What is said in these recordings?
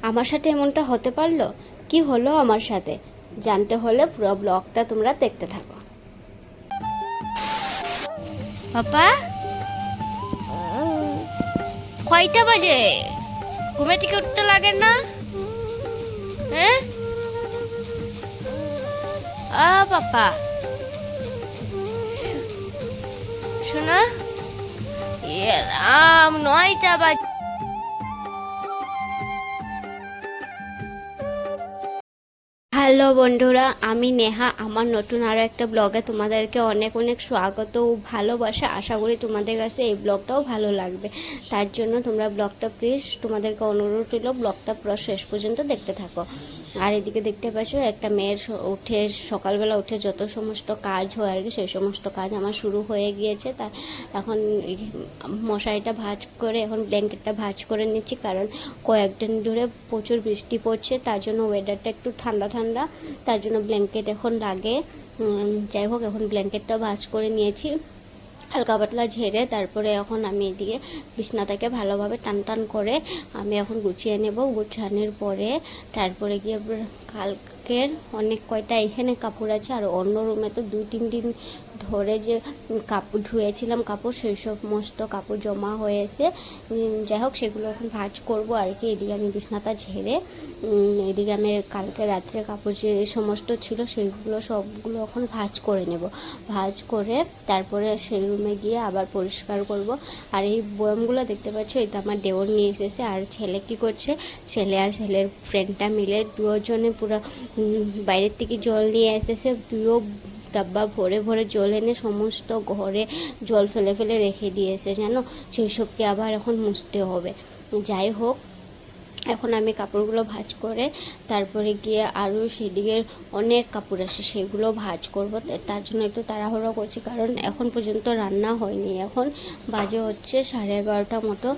আমার সাথে এমনটা হতে পারলো? কি হলো আমার সাথে? জানতে হলে পুরো ব্লগটা তোমরা দেখতে থাকো। পাপা, কয়টা বাজে? ঘুমে থেকে উঠতে লাগে না? হ্যাঁ পাপা, শোনা, রাম 9টা বাজে। হ্যালো বন্ধুরা, আমি নেহা। আমার নতুন আরও একটা ব্লগে তোমাদেরকে অনেক অনেক স্বাগত ও ভালোবাসা। আশা করি তোমাদের কাছে এই ব্লগটাও ভালো লাগবে। তার জন্য তোমরা ব্লগটা প্লিজ, তোমাদেরকে অনুরোধ রইল ব্লগটা পুরো শেষ পর্যন্ত দেখতে থাকো। আর এদিকে দেখতে পাচ্ছ একটা মেয়ের উঠে, সকালবেলা উঠে যত সমস্ত কাজ হয় আর কি, সেই সমস্ত কাজ আমার শুরু হয়ে গিয়েছে। তা এখন মশারিটা ভাঁজ করে, এখন ব্ল্যাঙ্কেটটা ভাঁজ করে নিচ্ছি, কারণ কয়েকদিন ধরে প্রচুর বৃষ্টি পড়ছে, তার জন্য ওয়েদারটা একটু ঠান্ডা ঠান্ডা, তার জন্য ব্ল্যাঙ্কেট এখন লাগে। যাই হোক, এখন ব্ল্যাঙ্কেটটা ভাঁজ করে নিয়েছি হালকা পাতলা ঝেড়ে। তারপরে এখন আমি এদিকে বিছনাটাকে ভালোভাবে টান টান করে আমি এখন গুছিয়ে নেব। গুছানোর পরে তারপরে গিয়ে কালকের অনেক কয়টা এখানে কাপড় আছে, আর অন্য রুমে তো 2-3 দিন ধরে যে কাপড় ধুয়েছিলাম কাপড়, সেই সমস্ত কাপড় জমা হয়েছে। যাই হোক, সেগুলো এখন ভাঁজ করব আর কি। এদিকে আমি বিছনাটা ঝেড়ে, এদিকে আমি কালকে রাত্রে কাপড় যে সমস্ত ছিল সেইগুলো সবগুলো এখন ভাঁজ করে নেব। ভাঁজ করে তারপরে সেই রুমে গিয়ে আবার পরিষ্কার করব। আর এই বয়ামগুলো দেখতে পাচ্ছ, এটা আমার দেওর নিয়ে এসেছে। আর ছেলে কি করছে, ছেলে আর ছেলের ফ্রেন্ডটা মিলে দুজনে পুরো বাইরের থেকে জল নিয়ে এসেছে। দুও ডাব্বা ভরে ভরে জল এনে সমস্ত ঘরে জল ফেলে ফেলে রেখে দিয়েছে, জানো। সেই সবকে আবার এখন মুছতে হবে। যাই হোক, এখন আমি কাপড়গুলো ভাঁজ করে তারপরে গিয়ে আরও সেদিকে অনেক কাপড় আছে, সেগুলো ভাঁজ করব। তার জন্য একটু তাড়াহুড়ো করছি, কারণ এখন পর্যন্ত রান্না হয়নি। এখন বাজে হচ্ছে 11:30 মতো,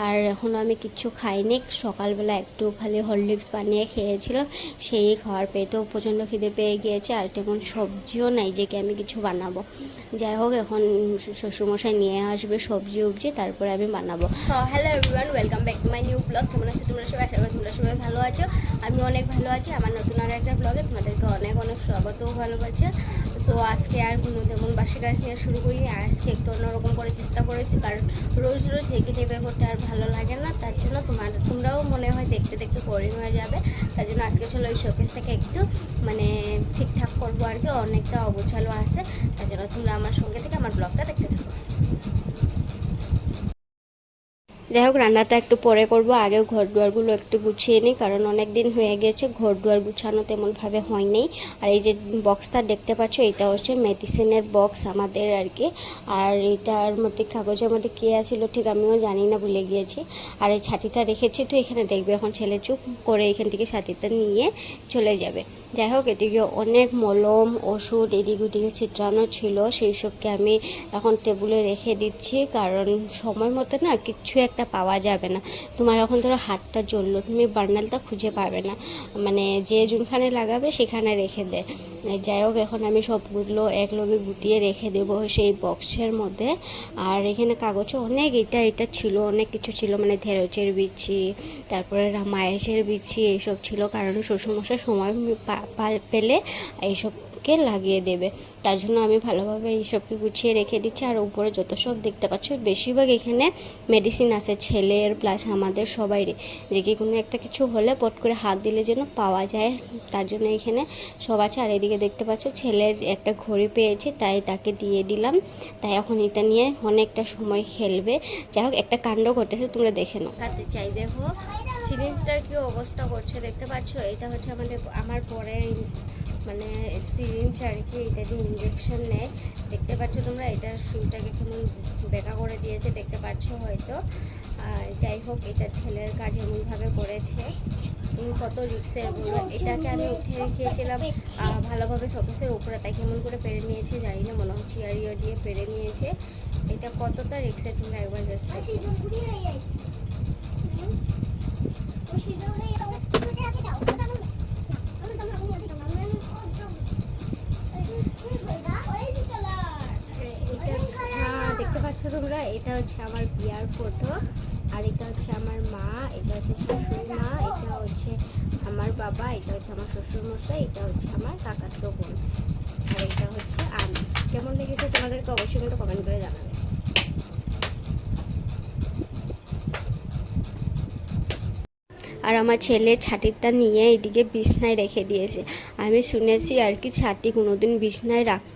আর এখনও আমি কিচ্ছু খাইনি। সকালবেলা একটু খালি হরলিক্স বানিয়ে খেয়েছিলাম, সেই খাওয়ার পেটেও প্রচণ্ড খিদে পেয়ে গিয়েছে। আর তেমন সবজিও নাই যে কি আমি কিছু বানাবো। যাই হোক, এখন শ্বশুরমশাই নিয়ে আসবে সবজি উবজি, তারপরে আমি বানাবো। So hello everyone, welcome back to my new blog. তোমরা সবাই, আশা করি তোমরা সবাই ভালো আছো। আমি অনেক ভালো আছি। আমার নতুন আরও একটা ব্লগে তোমাদেরকে অনেক অনেক স্বাগত ও ভালোবাসা। সো আজকে আর কোনো তেমন বাসি কাজ নিয়ে শুরু করিনি। আজকে একটু অন্যরকম করে চেষ্টা করেছি, কারণ রোজ রোজ একই টাইপের করতে আর ভালো লাগে না। তার জন্য তোমরাও মনে হয় দেখতে দেখতে বোরিং হয়ে যাবে। তার জন্য আজকে চলো এই শোকেসটাকে একটু মানে ঠিকঠাক করবো আর কি। অনেকটা অগোছালো আছে, তার জন্য তোমরা আমার সঙ্গে থেকে আমার ব্লগটা দেখতে থাকো। যাই হোক, রান্নাটা একটু পরে করব। আগে ঘর দুয়ারগুলো একটু গুছিয়ে নিই, কারণ অনেক দিন হয়ে গেছে ঘর দুয়ার গুছানো তেমনভাবে হয়নি। আর এই যে বক্সটা দেখতে পাচ্ছ, এটা হচ্ছে মেডিসিনের বক্স আমাদের আর কি। আর এটার মধ্যে কাগজের মধ্যে কে আছিল ঠিক আমিও জানি না, ভুলে গিয়েছি। আর এই ছাতিটা রেখেছি, তো এখানে দেখবে এখন ছেলে চুপ করে এখান থেকে ছাতিটা নিয়ে চলে যাবে। যাই হোক, এদিকে অনেক মলম ওষুধ এদিক ওদিকে ছিটানো ছিল, সেই সবকে আমি এখন টেবিলে রেখে দিচ্ছি, কারণ সময় মতো না কিচ্ছু একটা পাওয়া যাবে না। তোমার এখন ধরো হাতটা জ্বললো, তুমি বার্নালটা খুঁজে পাবে না, মানে যে যেখানে লাগাবে সেখানে রেখে দেয়। যাই হোক, এখন আমি সবগুলো একলগে গুটিয়ে রেখে দেবো সেই বক্সের মধ্যে। আর এখানে কাগজে অনেক এটা ছিল, অনেক কিছু ছিল, মানে ঢেঁড়সের বিচি, তারপরে মায়েসের বিচি, এইসব ছিল। কারণ শ্বশুরমশাই সময় পেলে এইসবকে লাগিয়ে দেবে, তার জন্য আমি ভালোভাবে এইসবকে গুছিয়ে রেখে দিচ্ছি। আর উপরে যত সব দেখতে পাচ্ছ, বেশিরভাগ এখানে মেডিসিন আছে ছেলের প্লাস আমাদের সবাইরই, যে কি কোনো একটা কিছু হলে পট করে হাত দিলে যেন পাওয়া যায়, তার জন্য এখানে সব আছে। আর এদিকে দেখতে পাচ্ছ ছেলের একটা ঘড়ি পেয়েছে, তাই তাকে দিয়ে দিলাম। তাই এখন এটা নিয়ে অনেকটা সময় খেলবে। যাই হোক, একটা কাণ্ড ঘটেছে, তোমরা দেখে নাও। খাতে চাই, দেখো সিরিঞ্জটার কি অবস্থা করছে দেখতে পাচ্ছ। এটা হচ্ছে আমার পরের মানে সিরিঞ্জ আর কি, এটা দিয়ে ইঞ্জেকশন নেয়। দেখতে পাচ্ছ তোমরা, এটার সুইটাকে কেমন বেঁকা করে দিয়েছে দেখতে পাচ্ছ হয়তো। যাই হোক, এটা ছেলের কাজ এমনভাবে করেছে, কত রিক্সের বলো। এটাকে আমি উঠে রেখেছিলাম ভালোভাবে শোকেসের উপরে, তাই কেমন করে পেরে নিয়েছে জানি না, মনে হচ্ছে ইয়ারিও দিয়ে পেরে নিয়েছে। এটা কতটা রিক্সের তোমরা একবার জাস্ট দেখতে পাচ্ছ তোমরা। এটা হচ্ছে আমার বিয়ার ফটো, আর এটা হচ্ছে আমার মা, এটা হচ্ছে শাশুড়ি মা, এটা হচ্ছে হচ্ছে আমার বাবা, এটা হচ্ছে আমার শ্বশুরমশাই, এটা হচ্ছে আমার কাকাতো বোন, আর এটা হচ্ছে আমি। কেমন লেগেছে তোমাদেরকে অবশ্যই কিন্তু কমেন্ট করে জানাবে। আর আমার ছেলে ছাতিটা নিয়ে এদিকে বিছনায় রেখে দিয়েছে। আমি শুনেছি আর কি ছাতি কোনোদিন বিছনায় রাখতে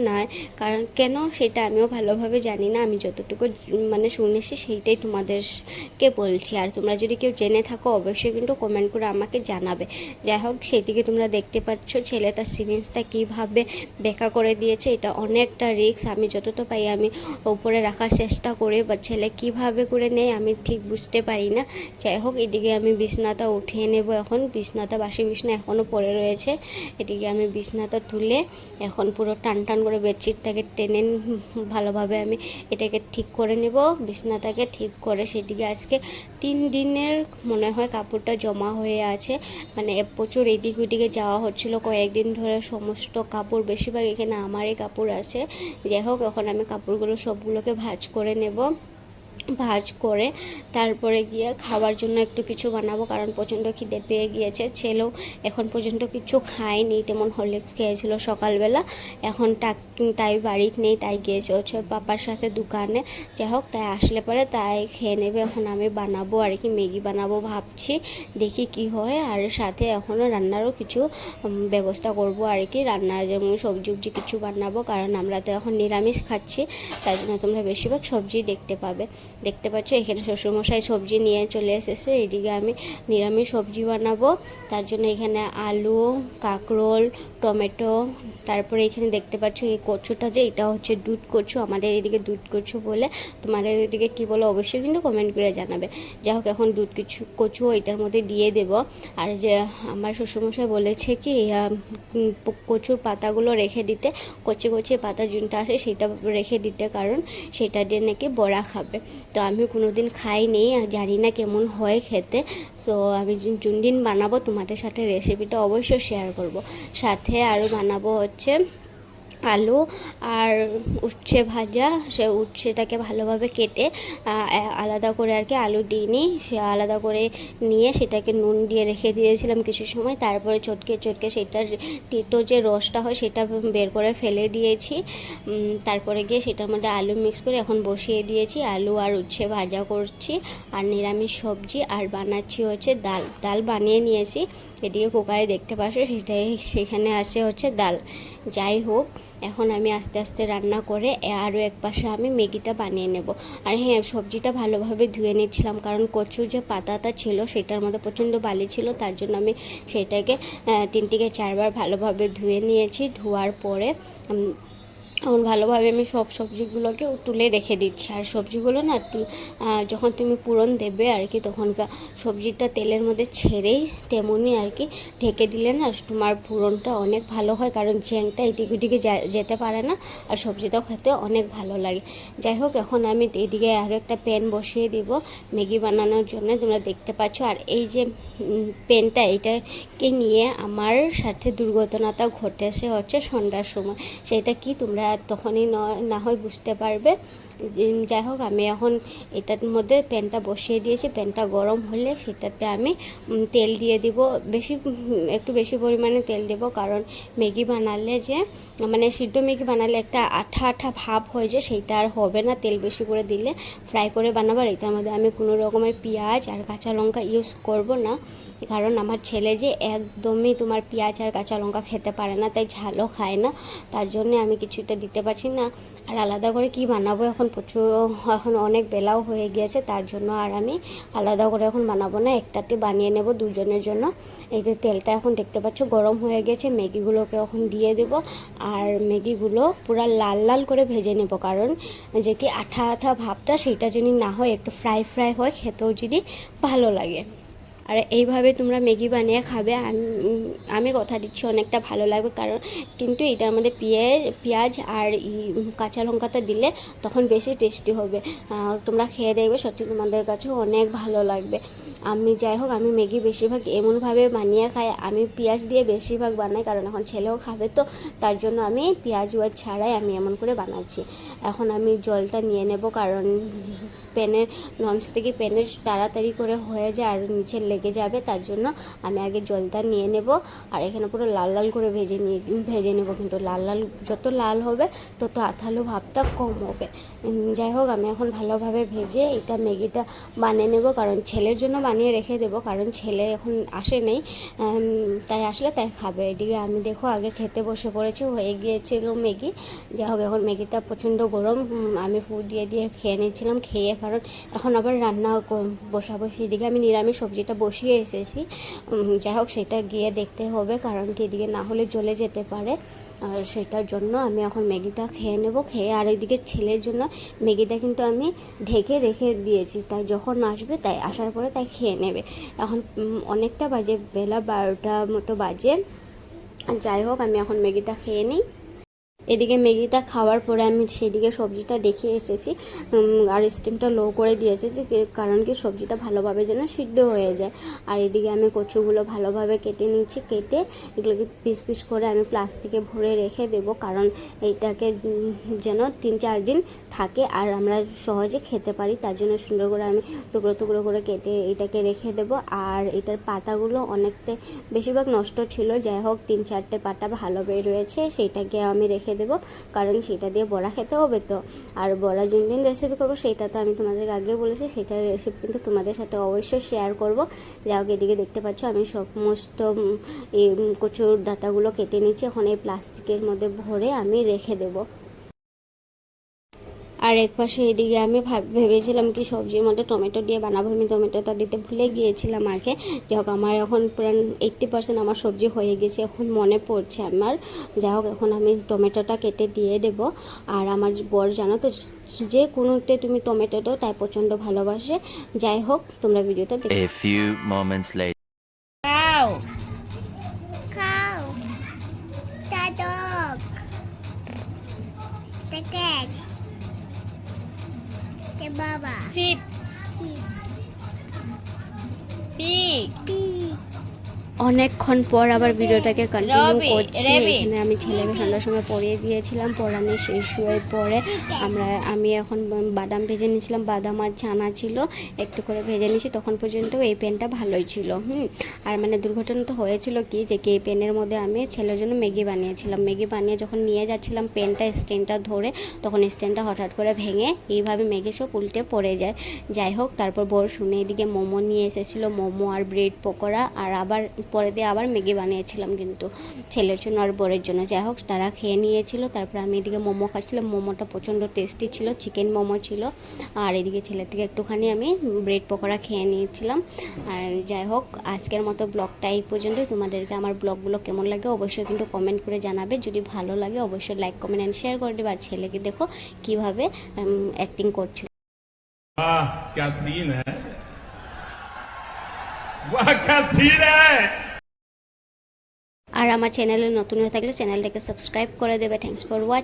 নাই, কারণ কেন সেটা আমিও ভালোভাবে জানি না। আমি যতটুকু মানে শুনেছি সেইটাই তোমাদেরকে বলছি। আর তোমরা যদি কেউ জেনে থাকো অবশ্যই কিন্তু কমেন্ট করে আমাকে জানাবে। যাই হোক, সেদিকে তোমরা দেখতে পাচ্ছ ছেলে তার সিরিঞ্জটা কীভাবে বেঁকা করে দিয়েছে। এটা অনেকটা রিস্ক, আমি যতটা পাই আমি উপরে রাখার চেষ্টা করি, বা ছেলে কীভাবে করে নেয় আমি ঠিক বুঝতে পারি না। যাই হোক, এদিকে আমি বিছনাটা উঠিয়ে নেব এখন। বিছনাটা বাসি বিছনা এখনও পড়ে রয়েছে। এদিকে আমি বিছনাটা তুলে এখন পুরো টান টান করে বেডশিটটাকে টেনে ভালোভাবে আমি এটাকে ঠিক করে নেব। বিছনাটাকে ঠিক করে সেদিকে আজকে 3 দিনের মনে হয় কাপড়টা জমা হয়ে আছে, মানে প্রচুর এদিক ওদিকে যাওয়া হচ্ছিল কয়েকদিন ধরে। সমস্ত কাপড় বেশিরভাগ এখানে আমারই কাপড় আছে। যাই হোক, এখন আমি কাপড়গুলো সবগুলোকে ভাঁজ করে নেব। ভাজ করে তারপরে গিয়ে খাবার জন্য একটু কিছু বানাবো, কারণ প্রচণ্ড খিদে পেয়ে গিয়েছে। ছেলেও এখন পর্যন্ত কিছু খায়নি, তেমন হরলিক্স খেয়েছিল সকালবেলা। এখন তাই বাড়িতে নেই, তাই গিয়েছে হচ্ছে ওর পাপার সাথে দোকানে। যাই হোক, তাই আসলে পরে তাই খেয়ে নেবে। এখন আমি বানাবো আর কি, ম্যাগি বানাবো ভাবছি, দেখি কি হয়। আর সাথে এখনও রান্নারও কিছু ব্যবস্থা করব আর কি। রান্নার যেমন সবজি উবজি কিছু বানাবো, কারণ আমরা তো এখন নিরামিষ খাচ্ছি, তাই জন্য তোমরা বেশিরভাগ সবজি দেখতে পাবে। দেখতে পাচ্ছ এখানে শ্বশুরমশাই সবজি নিয়ে চলে এসেছে। এদিকে আমি নিরামিষ সবজি বানাবো, তার জন্য এখানে আলু, কাঁকরোল, টমেটো, তারপরে এখানে দেখতে পাচ্ছ এই কচুটা, যে এটা হচ্ছে দুধ কচু, আমাদের এদিকে দুধ কচু বলে। তোমাদের এদিকে কী বলো অবশ্যই কিন্তু কমেন্ট করে জানাবে। যাই হোক, এখন দুধ কচু এটার মধ্যে দিয়ে দেব। আর যে আমার শ্বশুরমশাই বলেছে কি কচুর পাতাগুলো রেখে দিতে, কচি কচি পাতা যেটা আছে সেটা রেখে দিতে, কারণ সেটা দিয়ে নাকি বড়া খাবে। তো আমি কোনো দিন খাইনি, জানি না কেমন হয় খেতে। সো আমি দিন বানাবো তোমাদের সাথে রেসিপিটা অবশ্যই শেয়ার করব। সাথে আরও বানাবো হচ্ছে আলু আর উচ্ছে ভাজা। সে উচ্ছেটাকে ভালোভাবে কেটে আলাদা করে আর কি, আলু দিইনি, সে আলাদা করে নিয়ে সেটাকে নুন দিয়ে রেখে দিয়েছিলাম কিছু সময়। তারপরে চটকে চটকে সেটার তিতো যে রসটা হয় সেটা বের করে ফেলে দিয়েছি। তারপরে গিয়ে সেটার মধ্যে আলু মিক্স করে এখন বসিয়ে দিয়েছি। আলু আর উচ্ছে ভাজা করছি, আর নিরামিষ সবজি, আর বানাচ্ছি হচ্ছে ডাল। ডাল বানিয়ে নিয়েছি, এদিকে কুকারে দেখতে পাচ্ছ সেখানে আসে হচ্ছে ডাল। যাই হোক, এখন আমি আস্তে আস্তে রান্না করে আরও এক পাশে আমি ম্যাগিটা বানিয়ে নেব। আর হ্যাঁ, সবজিটা ভালোভাবে ধুয়ে নিচ্ছিলাম, কারণ কচুর যে পাতাটা ছিল সেটার মধ্যে প্রচণ্ড বালি ছিল, তার জন্য আমি সেটাকে 3 থেকে 4 বার ভালোভাবে ধুয়ে নিয়েছি। ধোয়ার পরে এখন ভালোভাবে আমি সব সবজিগুলোকে তুলে রেখে দিচ্ছি। আর সবজিগুলো না যখন তুমি পুরন দেবে আর কি, তখনকার সবজিটা তেলের মধ্যে ছেড়েই তেমনই আর কি ঢেকে দিলে না তোমার পুরনটা অনেক ভালো হয়, কারণ ঝ্যাংটা এদিক ওদিকে যেতে পারে না, আর সবজিটাও খেতে অনেক ভালো লাগে। যাই হোক, এখন আমি এদিকে আরও একটা প্যান বসিয়ে দিব ম্যাগি বানানোর জন্য, তোমরা দেখতে পাচ্ছ। আর এই যে প্যানটা, এটাকে নিয়ে আমার সাথে দুর্ঘটনাটা ঘটেছে হচ্ছে সন্ধ্যার সময়। সেটা কি তোমরা তখনই না হয় বুঝতে পারবে। যাই হোক, আমি এখন এটার মধ্যে প্যানটা বসিয়ে দিয়েছি। প্যানটা গরম হলে সেটাতে আমি তেল দিয়ে দিব, একটু বেশি পরিমাণে তেল দেব, কারণ ম্যাগি বানালে যে মানে সিদ্ধ ম্যাগি বানালে একটা আঠা আঠা ভাব হয়, যে সেইটা আর হবে না তেল বেশি করে দিলে। ফ্রাই করে বানাবার, এটার মধ্যে আমি কোনো রকমের পেঁয়াজ আর কাঁচা লঙ্কা ইউজ করব না, কারণ আমার ছেলে যে একদমই তোমার পেঁয়াজ আর কাঁচা লঙ্কা খেতে পারে না, তাই ঝালও খায় না, তার জন্যে আমি কিছুটা দিতে পারছি না। আর আলাদা করে কি বানাবো, এখন অনেক বেলাও হয়ে গিয়েছে, তার জন্য আর আমি আলাদা করে এখন বানাবো না, একটাতে বানিয়ে নেব দুজনের জন্য। এই যে তেলটা এখন দেখতে পাচ্ছ গরম হয়ে গেছে, ম্যাগিগুলোকে এখন দিয়ে দেব। আর ম্যাগিগুলো পুরো লাল লাল করে ভেজে নেব, কারণ যে কি আঠা আঠা ভাবটা সেটা যদি না হয়, একটু ফ্রাই ফ্রাই হয়, খেতেও যদি ভালো লাগে। আর এইভাবে তোমরা ম্যাগি বানিয়ে খাবে, আমি কথা দিচ্ছি অনেকটা ভালো লাগবে, কারণ কিন্তু এটার মধ্যে পেঁয়াজ আর কাঁচা লঙ্কাটা দিলে তখন বেশি টেস্টি হবে। তোমরা খেয়ে দেখবে, সত্যি তোমাদের কাছেও অনেক ভালো লাগবে। যাই হোক, আমি ম্যাগি বেশিরভাগ এমনভাবে বানিয়ে খাই, আমি পেঁয়াজ দিয়ে বেশিরভাগ বানাই, কারণ এখন ছেলেও খাবে, তো তার জন্য আমি পেঁয়াজ ছাড়াই আমি এমন করে বানাচ্ছি। এখন আমি জলটা নিয়ে নেব, কারণ প্যানের ননস্টিকি প্যানের তাড়াতাড়ি করে হয়ে যায় আর নিচে লেগে যাবে, তার জন্য আমি আগে জলটা নিয়ে নেব। আর এখানে পুরো লাল লাল করে ভেজে নেব, কিন্তু লাল লাল যত লাল হবে তত আঠালো ভাবটা কম হবে। যাই হোক, আমি এখন ভালোভাবে ভেজে এটা ম্যাগিটা বানিয়ে নেব, কারণ ছেলের জন্য বানিয়ে রেখে দেবো, কারণ ছেলে এখন আসে নেই, তাই আসলে তাই খাবে। এদিকে আমি দেখো আগে খেতে বসে পড়েছি, হয়ে গিয়েছিল ম্যাগি। যাই হোক, এখন ম্যাগিটা প্রচণ্ড গরম, আমি ফুড দিয়ে দিয়ে খেয়ে নিচ্ছিলাম, খেয়ে কারণ এখন আবার রান্না বসাবো। সেদিকে আমি নিরামিষ সবজিটা বসিয়ে এসেছি, যাই হোক সেটা গিয়ে দেখতে হবে, কারণ কি এদিকে না হলে জ্বলে যেতে পারে। আর সেটার জন্য আমি এখন ম্যাগিটা খেয়ে নেব, খেয়ে আর ওইদিকে ছেলের জন্য ম্যাগিটা কিন্তু আমি ঢেকে রেখে দিয়েছি, তাই যখন আসবে তাই আসার পরে তাই খেয়ে নেবে। এখন অনেকটা বাজে, বেলা 12টা মতো বাজে। যাই হোক, আমি এখন ম্যাগিটা খেয়ে নিই। এদিকে ম্যাগিটা খাওয়ার পরে আমি সেদিকে সবজিটা দেখে এসেছি, আর স্টিমটা লো করে দিয়ে এসেছি, কারণ কি সবজিটা ভালোভাবে যেন সিদ্ধ হয়ে যায়। আর এদিকে আমি কচুগুলো ভালোভাবে কেটে নিচ্ছি, কেটে এগুলোকে পিস পিস করে আমি প্লাস্টিকে ভরে রেখে দেবো, কারণ এইটাকে যেন 3-4 দিন থাকে আর আমরা সহজে খেতে পারি, তার জন্য সুন্দর করে আমি টুকরো টুকরো করে কেটে এটাকে রেখে দেবো। আর এটার পাতাগুলো অনেকটা বেশিরভাগ নষ্ট ছিল, যাই হোক 3-4টে পাতা ভালো বের হয়েছে, সেইটাকে আমি রেখে দেবো, কারণ সেটা দিয়ে বড়া খেতে হবে তো। আর বড়া দিন রেসিপি করবো, সেটা তো আমি তোমাদেরকে আগে বলেছি, সেটার রেসিপি কিন্তু তোমাদের সাথে অবশ্যই শেয়ার করব। যাই হোক, এদিকে দেখতে পাচ্ছ আমি সমস্ত এই কচুর ডাঁটাগুলো কেটে নিচ্ছি, এখন এই প্লাস্টিকের মধ্যে ভরে আমি রেখে দেবো। আর এক পাশে এদিকে আমি ভেবেছিলাম কি সবজির মধ্যে টমেটো দিয়ে বানাবো, আমি টমেটোটা দিতে ভুলে গিয়েছিলাম আগে। যাই হোক, আমার এখন প্রায় 80% আমার সবজি হয়ে গেছে, এখন মনে পড়ছে আমার। যাই হোক, এখন আমি টমেটোটা কেটে দিয়ে দেব। আর আমার বর জানো তো, যে কোনোতে তুমি টমেটো দাও তাই প্রচণ্ড ভালোবাসে। যাই হোক, তোমরা ভিডিওটা দেখো। A few moments later. Cow. Cow. The dog. The cat. The baba. Sheep. Pig. Pig. অনেকক্ষণ পর আবার ভিডিওটাকে কন্টিনিউ Rabbit, করছি। rabbit. এখানে আমি ছেলেকে সন্ধ্যার সময় পড়িয়ে দিয়েছিলাম, পড়ানো শেষ হয়ে পরে আমি এখন বাদাম ভেজে নিয়েছিলাম, বাদাম আর ছানা ছিল একটু করে ভেজে নিয়েছি, তখন পর্যন্ত এই পেনটা ভালোই ছিল। আর মানে দুর্ঘটনা তো হয়েছিল কি, যে এই পেনের মধ্যে আমি ছেলের জন্য ম্যাগি বানিয়েছিলাম, ম্যাগি বানিয়ে যখন নিয়ে যাচ্ছিলাম পেনটা স্ট্যান্ডটা ধরে, তখন স্ট্যান্ডটা হঠাৎ করে ভেঙে এইভাবে ম্যাগি সব উল্টে পড়ে যায়। যাই হোক, তারপর বর শুনে এদিকে মোমো নিয়ে এসেছিলো, মোমো আর ব্রেড পকোড়া, আর আবার পরে দিয়ে আবার ম্যাগি বানিয়েছিলাম কিন্তু ছেলের জন্য আর বরের জন্য। যাই হোক, তারা খেয়ে নিয়েছিল, তারপর আমি এদিকে মোমো খাচ্ছিলাম, মোমোটা প্রচণ্ড টেস্টি ছিল, চিকেন মোমো ছিল। আর এদিকে ছেলের থেকে একটুখানি আমি ব্রেড পকোড়া খেয়ে নিয়েছিলাম। আর যাই হোক, আজকের মতো ব্লগটা এই পর্যন্ত। তোমাদেরকে আমার ব্লগগুলো কেমন লাগে অবশ্যই কিন্তু কমেন্ট করে জানাবে, যদি ভালো লাগে অবশ্যই লাইক কমেন্ট অ্যান্ড শেয়ার করে দেবে। আর ছেলেকে দেখো কীভাবে অ্যাক্টিং করছিল। वाह क्या सीन है, वाह क्या सीन है। আর আমার চ্যানেলে নতুন হয়ে থাকলে চ্যানেলটাকে সাবস্ক্রাইব করে দেবে। Thanks for watching.